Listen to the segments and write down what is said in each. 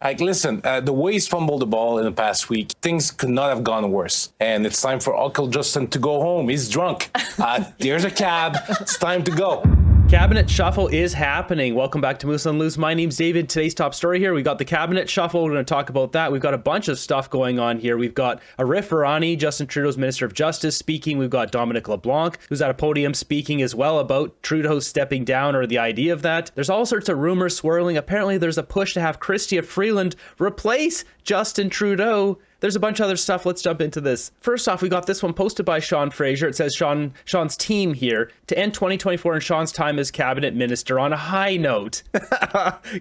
Like, listen, the way he's fumbled the ball in the past week, things could not have gone worse. And it's time for Uncle Justin to go home. He's drunk. There's a cab. It's time to go. Cabinet shuffle is happening. Welcome back to Moose on Loose. My name's David. Today's top story here, we got the cabinet shuffle. We're going to talk about that. We've got a bunch of stuff going on here. We've got Arif Virani, Justin Trudeau's Minister of Justice, speaking. We've got Dominic LeBlanc, who's at a podium speaking as well about Trudeau stepping down or the idea of that. There's all sorts of rumors swirling. Apparently, there's a push to have Chrystia Freeland replace Justin Trudeau. There's a bunch of other stuff. Let's jump into this. First off, we got this one posted by Sean Fraser. It says Sean's team here to end 2024 and Sean's time as cabinet minister on a high note.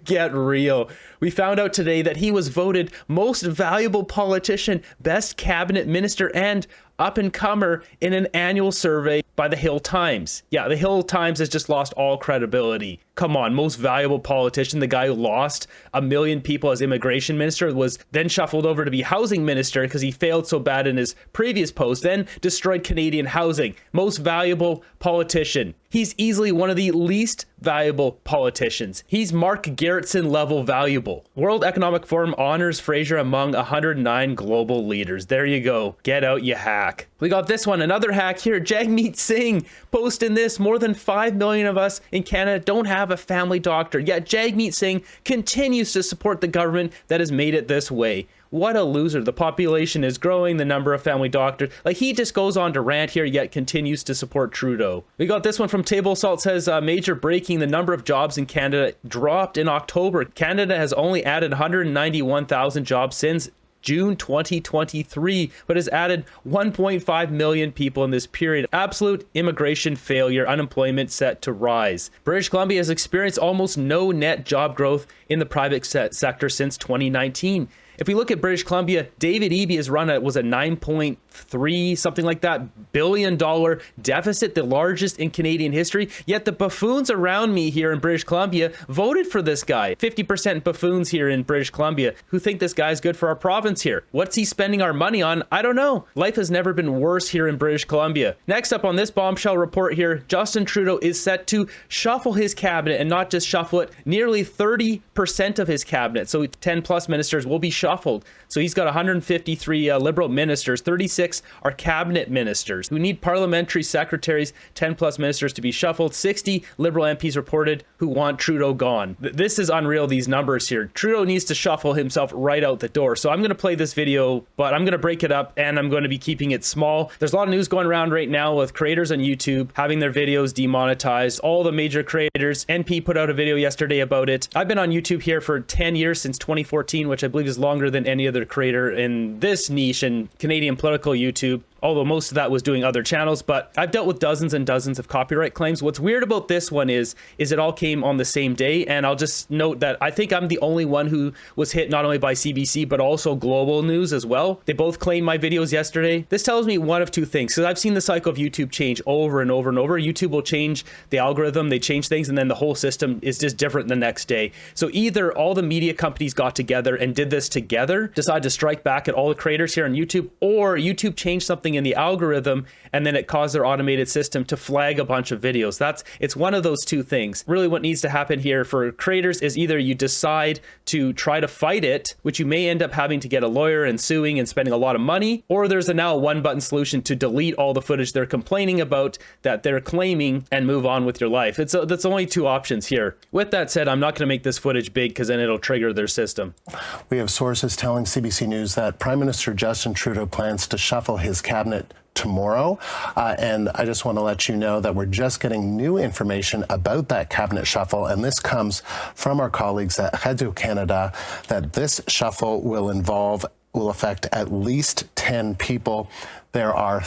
Get real. We found out today that he was voted most valuable politician, best cabinet minister, and up-and-comer in an annual survey by the Hill Times. Yeah, the Hill Times has just lost all credibility. Come on, most valuable politician, the guy who lost 1 million people as immigration minister, was then shuffled over to be housing minister because he failed so bad in his previous post, then destroyed Canadian housing. Most valuable politician. He's easily one of the least valuable politicians. He's Mark Gerritsen level valuable. World Economic Forum honors Fraser among 109 global leaders. There you go. Get out, you hack. We got this one, another hack here. Jagmeet Singh posting this. More than 5 million of us in Canada don't have a family doctor. Yet Jagmeet Singh continues to support the government that has made it this way. What a loser. The population is growing, the number of family doctors. Like, he just goes on to rant here, yet continues to support Trudeau. We got this one from Table Salt. Says, major breaking, the number of jobs in Canada dropped in October. Canada has only added 191,000 jobs since June 2023, but has added 1.5 million people in this period. Absolute immigration failure, unemployment set to rise. British Columbia has experienced almost no net job growth in the private sector since 2019. If we look at British Columbia, David Eby has run was a 9.3 something like that billion dollar deficit, the largest in Canadian history. Yet the buffoons around me here in British Columbia voted for this guy. 50% buffoons here in British Columbia who think this guy's good for our province here. What's he spending our money on? I don't know. Life has never been worse here in British Columbia. Next up on this bombshell report here, Justin Trudeau is set to shuffle his cabinet, and not just shuffle it, nearly 30% of his cabinet. So 10 plus ministers will be shuffled. So he's got 153 Liberal ministers, 36 are cabinet ministers who need parliamentary secretaries, 10 plus ministers to be shuffled, 60 Liberal MPs reported who want Trudeau gone. This is unreal, these numbers here. Trudeau needs to shuffle himself right out the door. So I'm going to play this video, but I'm going to break it up and I'm going to be keeping it small. There's a lot of news going around right now with creators on YouTube having their videos demonetized. All the major creators, NP put out a video yesterday about it. I've been on YouTube here for 10 years, since 2014, which I believe is longer than any other creator in this niche in Canadian political YouTube, although most of that was doing other channels. But I've dealt with dozens and dozens of copyright claims. What's weird about this one is it all came on the same day. And I'll just note that I think I'm the only one who was hit not only by CBC, but also global news as well. They both claimed my videos yesterday. This tells me one of two things, because I've seen the cycle of YouTube change over and over and over. YouTube will change the algorithm, they change things, and then the whole system is just different the next day. So either all the media companies got together and did this together, decided to strike back at all the creators here on YouTube, or YouTube changed something in the algorithm and then it caused their automated system to flag a bunch of videos. It's one of those two things. Really what needs to happen here for creators is either you decide to try to fight it, which you may end up having to get a lawyer and suing and spending a lot of money, or there's now a one-button solution to delete all the footage they're complaining about that they're claiming and move on with your life. That's only two options here. With that said, I'm not going to make this footage big because then it'll trigger their system. We have sources telling CBC News that Prime Minister Justin Trudeau plans to shuffle his cabinet tomorrow. And I just want to let you know that we're just getting new information about that cabinet shuffle. And this comes from our colleagues at Radio Canada, that this shuffle will affect at least 10 people. There are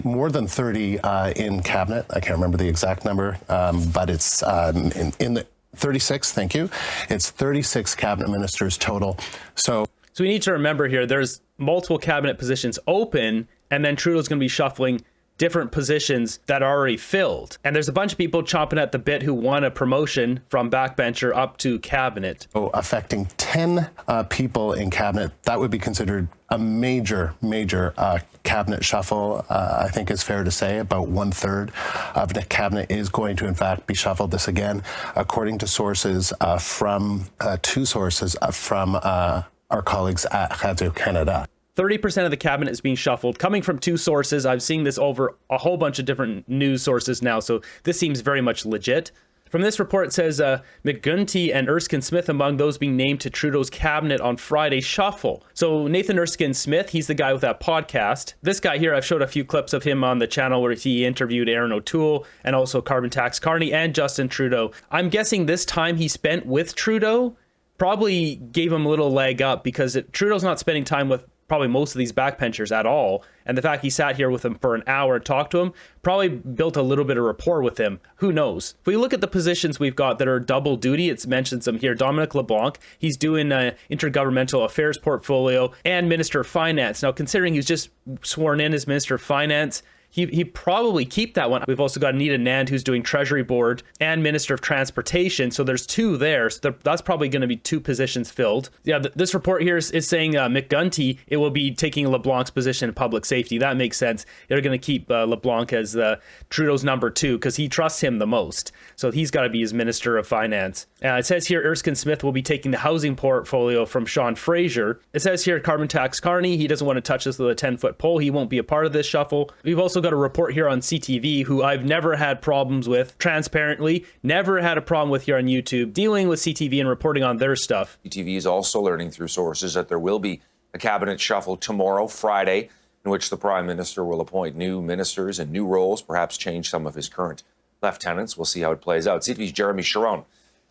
more than 30 in cabinet. I can't remember the exact number, but it's in the 36, thank you. It's 36 cabinet ministers total. So we need to remember here, there's multiple cabinet positions open, and then Trudeau's going to be shuffling different positions that are already filled. And there's a bunch of people chomping at the bit who want a promotion from backbencher up to cabinet. Affecting 10 people in cabinet, that would be considered a major cabinet shuffle. I think it's fair to say about 1/3 of the cabinet is going to, in fact, be shuffled. This again, according to sources from two sources from our colleagues at Radio Canada. 30% of the cabinet is being shuffled, coming from two sources. I've seen this over a whole bunch of different news sources now, so this seems very much legit. From this report, it says McGuinty and Erskine Smith among those being named to Trudeau's cabinet on Friday shuffle. So Nathan Erskine Smith, he's the guy with that podcast. This guy here, I've showed a few clips of him on the channel where he interviewed Aaron O'Toole and also carbon tax Carney and Justin Trudeau. I'm guessing this time he spent with Trudeau probably gave him a little leg up, because Trudeau's not spending time with probably most of these backbenchers at all. And the fact he sat here with him for an hour and talked to him probably built a little bit of rapport with him. Who knows? If we look at the positions we've got that are double duty, it's mentioned some here. Dominic LeBlanc, he's doing intergovernmental affairs portfolio and Minister of Finance. Now, considering he's just sworn in as Minister of Finance, he'd probably keep that one. We've also got Anita Nand, who's doing Treasury Board and Minister of Transportation. So there's two there. So that's probably going to be two positions filled. Yeah, this report here is saying McGuinty, it will be taking LeBlanc's position in public safety. That makes sense. They're going to keep LeBlanc as Trudeau's number 2 because he trusts him the most. So he's got to be his Minister of Finance. It says here Erskine Smith will be taking the housing portfolio from Sean Fraser. It says here carbon tax Carney, he doesn't want to touch this with a 10-foot pole. He won't be a part of this shuffle. We've also got a report here on CTV, who I've never had problems with, transparently, never had a problem with here on YouTube, dealing with CTV and reporting on their stuff. CTV is also learning through sources that there will be a cabinet shuffle tomorrow, Friday, in which the Prime Minister will appoint new ministers and new roles, perhaps change some of his current lieutenants. We'll see how it plays out. CTV's Jeremy Sharon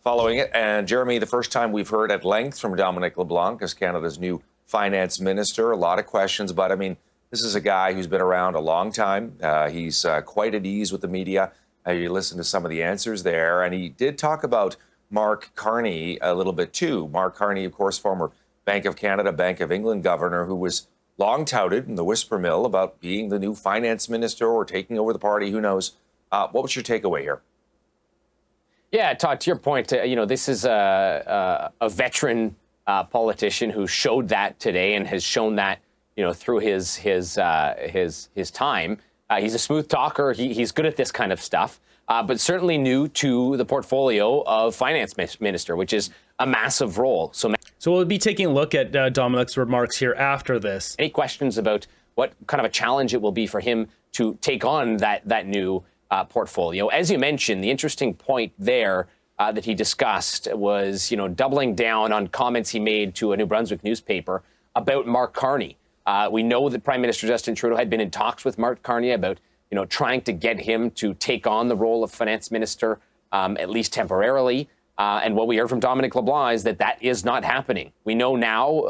following it. And Jeremy, the first time we've heard at length from Dominic LeBlanc as Canada's new finance minister. A lot of questions, but I mean, this is a guy who's been around a long time. He's quite at ease with the media. You listen to some of the answers there. And he did talk about Mark Carney a little bit too. Mark Carney, of course, former Bank of Canada, Bank of England governor, who was long touted in the whisper mill about being the new finance minister or taking over the party. Who knows? What was your takeaway here? Yeah, Todd, to your point, this is a veteran politician who showed that today and has shown that through his time. He's a smooth talker. He's good at this kind of stuff, but certainly new to the portfolio of finance minister, which is a massive role. So we'll be taking a look at Dominic's remarks here after this. Any questions about what kind of a challenge it will be for him to take on that new portfolio? As you mentioned, the interesting point there that he discussed was, doubling down on comments he made to a New Brunswick newspaper about Mark Carney. We know that Prime Minister Justin Trudeau had been in talks with Mark Carney about, trying to get him to take on the role of finance minister, at least temporarily. And what we heard from Dominic LeBlanc is that is not happening. We know now,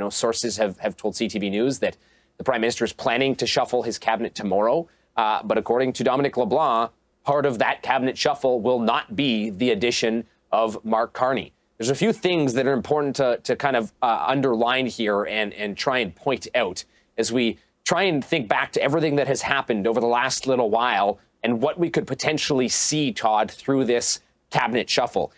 sources have told CTV News that the Prime Minister is planning to shuffle his cabinet tomorrow. But according to Dominic LeBlanc, part of that cabinet shuffle will not be the addition of Mark Carney. There's a few things that are important to kind of underline here and try and point out as we try and think back to everything that has happened over the last little while and what we could potentially see, Todd, through this cabinet shuffle.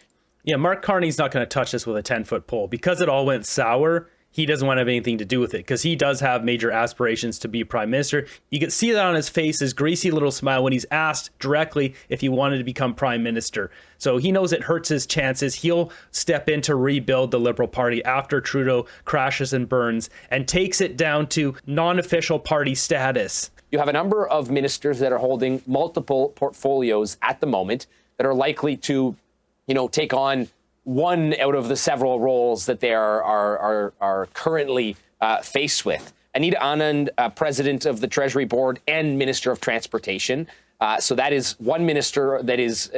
Yeah, Mark Carney's not going to touch this with a 10-foot pole. Because it all went sour, he doesn't want to have anything to do with it because he does have major aspirations to be prime minister. You can see that on his face, his greasy little smile when he's asked directly if he wanted to become prime minister. So he knows it hurts his chances. He'll step in to rebuild the Liberal Party after Trudeau crashes and burns and takes it down to non-official party status. You have a number of ministers that are holding multiple portfolios at the moment that are likely to, take on one out of the several roles that they are currently faced with. Anita Anand, president of the Treasury Board and Minister of Transportation. So that is one minister that is,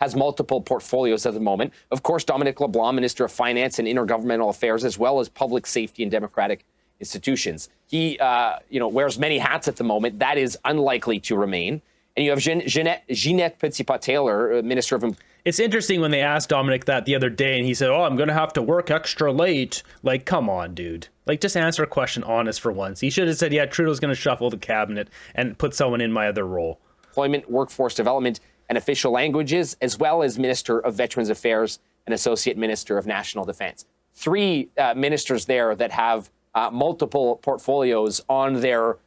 has multiple portfolios at the moment. Of course, Dominic LeBlanc, Minister of Finance and Intergovernmental Affairs, as well as Public Safety and Democratic Institutions. He, wears many hats at the moment. That is unlikely to remain. And you have Jeanette Petitpas-Taylor, Minister of It's interesting when they asked Dominic that the other day and he said, oh, I'm going to have to work extra late. Like, come on, dude. Like, just answer a question honest for once. He should have said, yeah, Trudeau's going to shuffle the cabinet and put someone in my other role. Employment, workforce development, and official languages, as well as Minister of Veterans Affairs and Associate Minister of National Defense. 3 ministers there that have multiple portfolios on their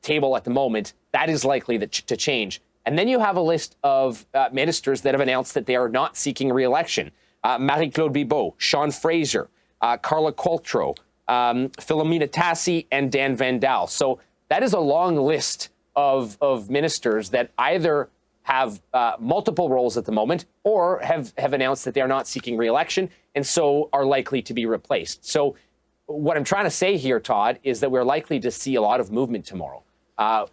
table at the moment. That is likely to change. And then you have a list of ministers that have announced that they are not seeking re-election. Marie-Claude Bibeau, Sean Fraser, Carla Qualtrough, Philomena Tassi, and Dan Vandal. So that is a long list of ministers that either have multiple roles at the moment or have announced that they are not seeking re-election and so are likely to be replaced. So what I'm trying to say here, Todd, is that we're likely to see a lot of movement tomorrow.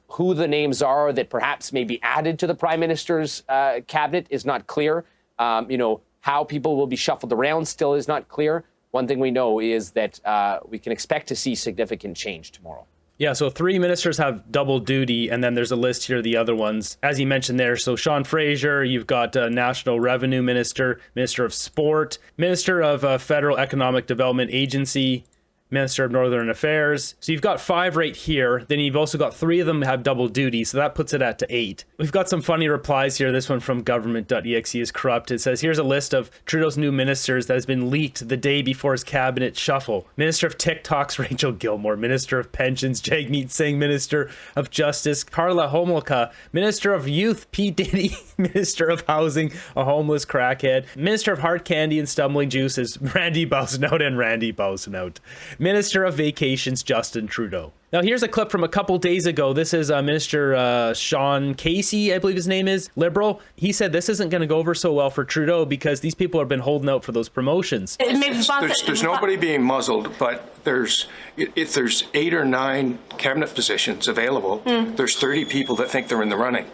Who the names are that perhaps may be added to the Prime Minister's cabinet is not clear. How people will be shuffled around still is not clear. One thing we know is that we can expect to see significant change tomorrow. Yeah, so 3 ministers have double duty, and then there's a list here of the other ones. As you mentioned there, so Sean Fraser, you've got National Revenue Minister, Minister of Sport, Minister of Federal Economic Development Agency, Minister of Northern Affairs. So you've got 5 right here. Then you've also got 3 of them have double duty. So that puts it at 8. We've got some funny replies here. This one from government.exe is corrupt. It says, here's a list of Trudeau's new ministers that has been leaked the day before his cabinet shuffle. Minister of TikTok's Rachel Gilmore. Minister of Pensions, Jagmeet Singh. Minister of Justice, Karla Homolka. Minister of Youth, P. Diddy. Minister of Housing, a homeless crackhead. Minister of Hard Candy and Stumbling Juices, Randy Bousnout. Minister of Vacations, Justin Trudeau. Now, here's a clip from a couple days ago. This is Minister Sean Casey, I believe his name is, Liberal. He said this isn't going to go over so well for Trudeau because these people have been holding out for those promotions. There's nobody being muzzled, but if there's 8 or 9 cabinet positions available, there's 30 people that think they're in the running.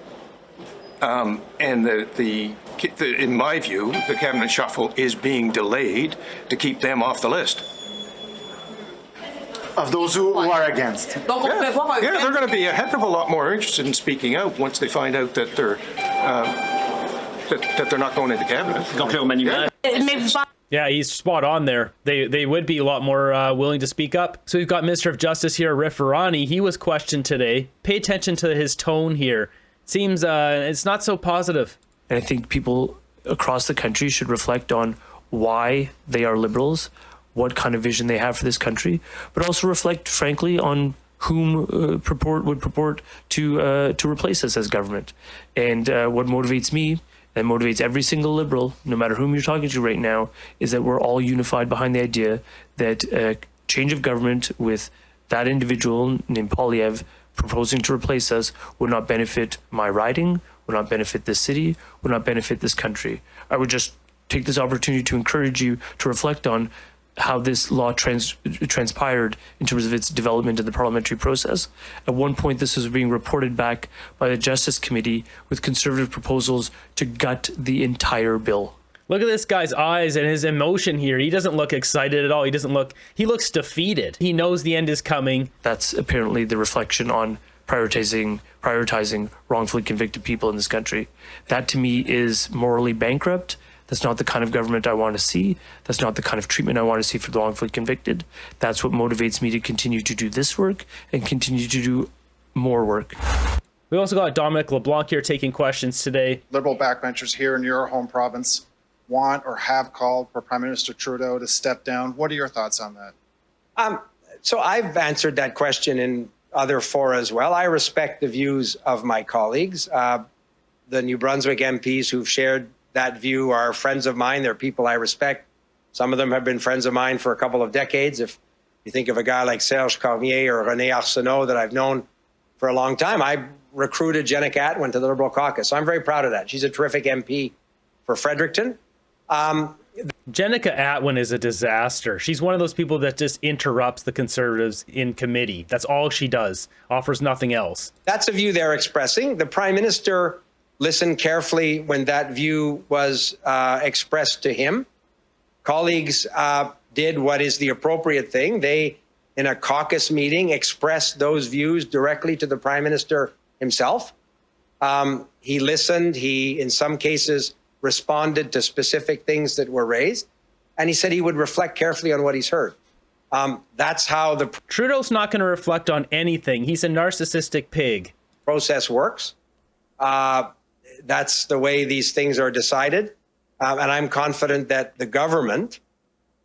And in my view, the cabinet shuffle is being delayed to keep them off the list. Of those who are against. Yeah, they're going to be a heck of a lot more interested in speaking out once they find out that they're not going into cabinet. Yeah, he's spot on there. They would be a lot more willing to speak up. So we've got Minister of Justice here, Arif Irani. He was questioned today. Pay attention to his tone here. It seems it's not so positive. And I think people across the country should reflect on why they are Liberals, what kind of vision they have for this country, but also reflect, frankly, on whom would purport to replace us as government. And what motivates me and motivates every single Liberal, no matter whom you're talking to right now, is that we're all unified behind the idea that a change of government with that individual named Poilievre proposing to replace us would not benefit my riding, would not benefit this city, would not benefit this country. I would just take this opportunity to encourage you to reflect on how this law transpired in terms of its development in the parliamentary process. At one point, this was being reported back by the Justice Committee with Conservative proposals to gut the entire bill. Look at this guy's eyes and his emotion here. He doesn't look excited at all. He looks defeated. He knows the end is coming. That's apparently the reflection on prioritizing wrongfully convicted people in this country. That to me is morally bankrupt. That's not the kind of government I want to see. That's not the kind of treatment I want to see for the wrongfully convicted. That's what motivates me to continue to do this work and continue to do more work. We also got Dominic LeBlanc here taking questions today. Liberal backbenchers here in your home province want or have called for Prime Minister Trudeau to step down. What are your thoughts on that? So I've answered that question in other fora as well. I respect the views of my colleagues. The New Brunswick MPs who've shared that view are friends of mine. They're people I respect. Some of them have been friends of mine for a couple of decades. If you think of a guy like Serge Cormier or René Arsenault that I've known for a long time, I recruited Jenica Atwin to the Liberal caucus. So I'm very proud of that. She's a terrific MP for Fredericton. Jenica Atwin is a disaster. She's one of those people that just interrupts the Conservatives in committee. That's all she does, offers nothing else. That's a view they're expressing. The Prime Minister listened carefully when that view was expressed to him. Colleagues did what is the appropriate thing. They, in a caucus meeting, expressed those views directly to the Prime Minister himself. He listened. He, in some cases, responded to specific things that were raised. And he said he would reflect carefully on what he's heard. That's how the Trudeau's not going to reflect on anything. He's a narcissistic pig. process works. That's the way these things are decided. And I'm confident that the government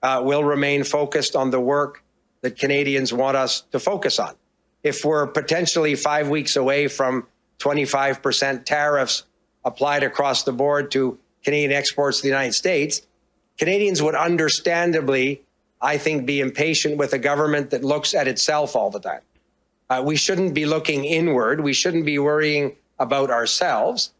will remain focused on the work that Canadians want us to focus on. If we're potentially 5 weeks away from 25% tariffs applied across the board to Canadian exports to the United States, Canadians would understandably, I think, be impatient with a government that looks at itself all the time. We shouldn't be looking inward. We shouldn't be worrying about ourselves.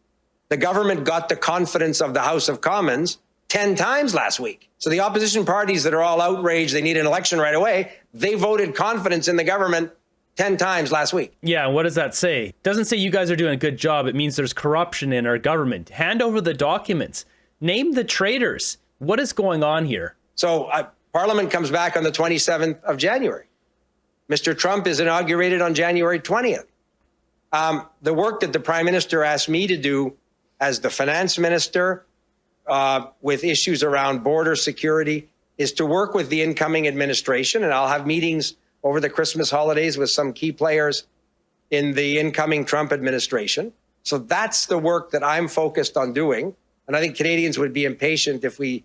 The government got the confidence of the House of Commons 10 times last week. So the opposition parties that are all outraged, they need an election right away, they voted confidence in the government 10 times last week. Yeah, what does that say? Doesn't say you guys are doing a good job. It means there's corruption in our government. Hand over the documents. Name the traitors. What is going on here? So Parliament comes back on the 27th of January. Mr. Trump is inaugurated on January 20th. The work that the Prime Minister asked me to do as the Finance Minister with issues around border security is to work with the incoming administration, and I'll have meetings over the Christmas holidays with some key players in the incoming Trump administration. So that's the work that I'm focused on doing. And I think Canadians would be impatient if we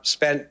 spent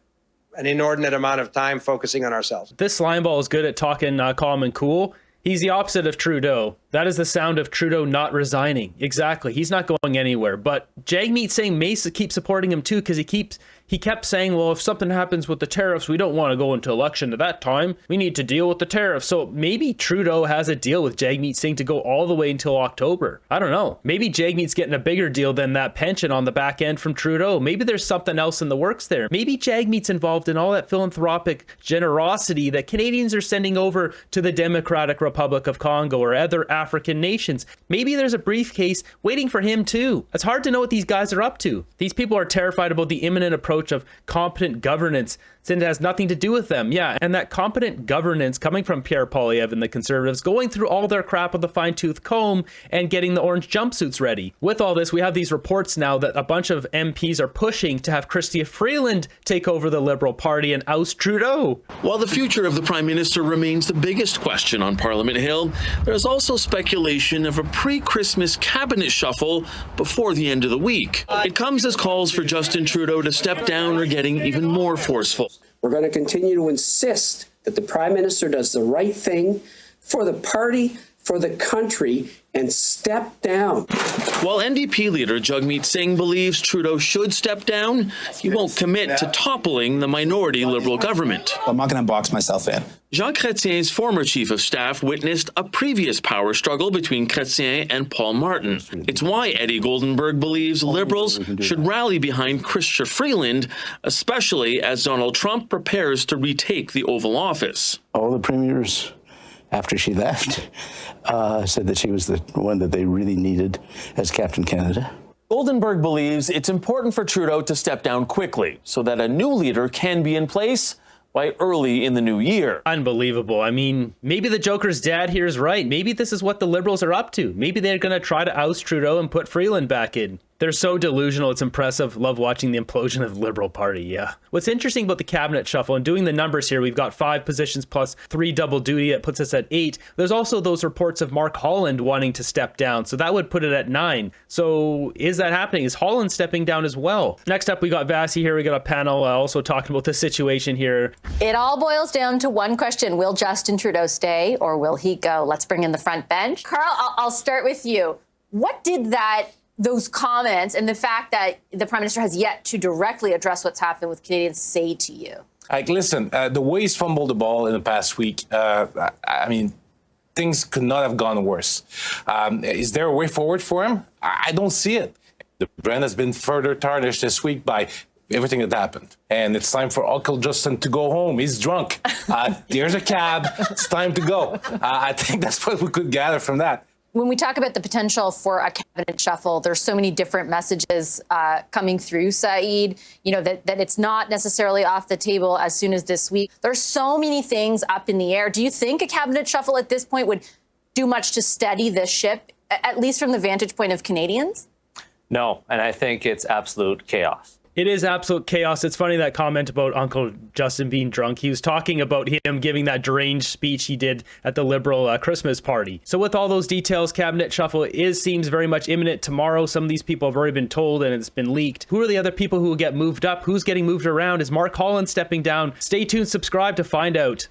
an inordinate amount of time focusing on ourselves. This Slimeball is good at talking calm and cool. He's the opposite of Trudeau. That is the sound of Trudeau not resigning. Exactly. He's not going anywhere. But Jagmeet Singh may keep supporting him too, because he kept saying, well, if something happens with the tariffs, we don't want to go into election at that time. We need to deal with the tariffs. So maybe Trudeau has a deal with Jagmeet Singh to go all the way until October. I don't know. Maybe Jagmeet's getting a bigger deal than that pension on the back end from Trudeau. Maybe there's something else in the works there. Maybe Jagmeet's involved in all that philanthropic generosity that Canadians are sending over to the Democratic Republic of Congo or other African nations. Maybe there's a briefcase waiting for him too. It's hard to know what these guys are up to. These people are terrified about the imminent approach of competent governance, since it has nothing to do with them. Yeah, and that competent governance coming from Pierre Poilievre and the Conservatives going through all their crap with a fine-tooth comb and getting the orange jumpsuits ready. With all this, we have these reports now that a bunch of MPs are pushing to have Chrystia Freeland take over the Liberal Party and oust Trudeau. While the future of the Prime Minister remains the biggest question on Parliament Hill, there's also speculation of a pre-Christmas cabinet shuffle before the end of the week. It comes as calls for Justin Trudeau to step down are getting even more forceful. We're going to continue to insist that the Prime Minister does the right thing for the party, for the country, and step down. While NDP leader Jagmeet Singh believes Trudeau should step down, he won't commit to toppling the minority Liberal government. I'm not going to box myself in. Jean Chrétien's former chief of staff witnessed a previous power struggle between Chrétien and Paul Martin. It's why Eddie Goldenberg believes Liberals should rally behind Chrystia Freeland, especially as Donald Trump prepares to retake the Oval Office. All the premiers, after she left, said that she was the one that they really needed as Captain Canada. Goldenberg believes it's important for Trudeau to step down quickly so that a new leader can be in place by early in the new year. Unbelievable. I mean, maybe the Joker's dad here is right. Maybe this is what the Liberals are up to. Maybe they're going to try to oust Trudeau and put Freeland back in. They're so delusional. It's impressive. Love watching the implosion of the Liberal Party. Yeah. What's interesting about the cabinet shuffle and doing the numbers here, we've got 5 positions plus 3 double duty. It puts us at 8. There's also those reports of Mark Holland wanting to step down. So that would put it at 9. So is that happening? Is Holland stepping down as well? Next up, we got Vasi here. We got a panel also talking about the situation here. It all boils down to one question. Will Justin Trudeau stay or will he go? Let's bring in the front bench. Carl, I'll start with you. What did those comments and the fact that the Prime Minister has yet to directly address what's happened with Canadians say to you? Listen, the way he's fumbled the ball in the past week, I mean, things could not have gone worse. Is there a way forward for him? I don't see it. The brand has been further tarnished this week by everything that happened. And it's time for Uncle Justin to go home. He's drunk. There's a cab. It's time to go. I think that's what we could gather from that. When we talk about the potential for a cabinet shuffle, there's so many different messages coming through, Saeed, you know, that it's not necessarily off the table as soon as this week. There's so many things up in the air. Do you think a cabinet shuffle at this point would do much to steady this ship, at least from the vantage point of Canadians? No, and I think it's absolute chaos. It is absolute chaos. It's funny that comment about Uncle Justin being drunk. He was talking about him giving that deranged speech he did at the Liberal Christmas party. So with all those details, cabinet shuffle seems very much imminent tomorrow. Some of these people have already been told and it's been leaked. Who are the other people who will get moved up? Who's getting moved around? Is Mark Holland stepping down? Stay tuned, subscribe to find out.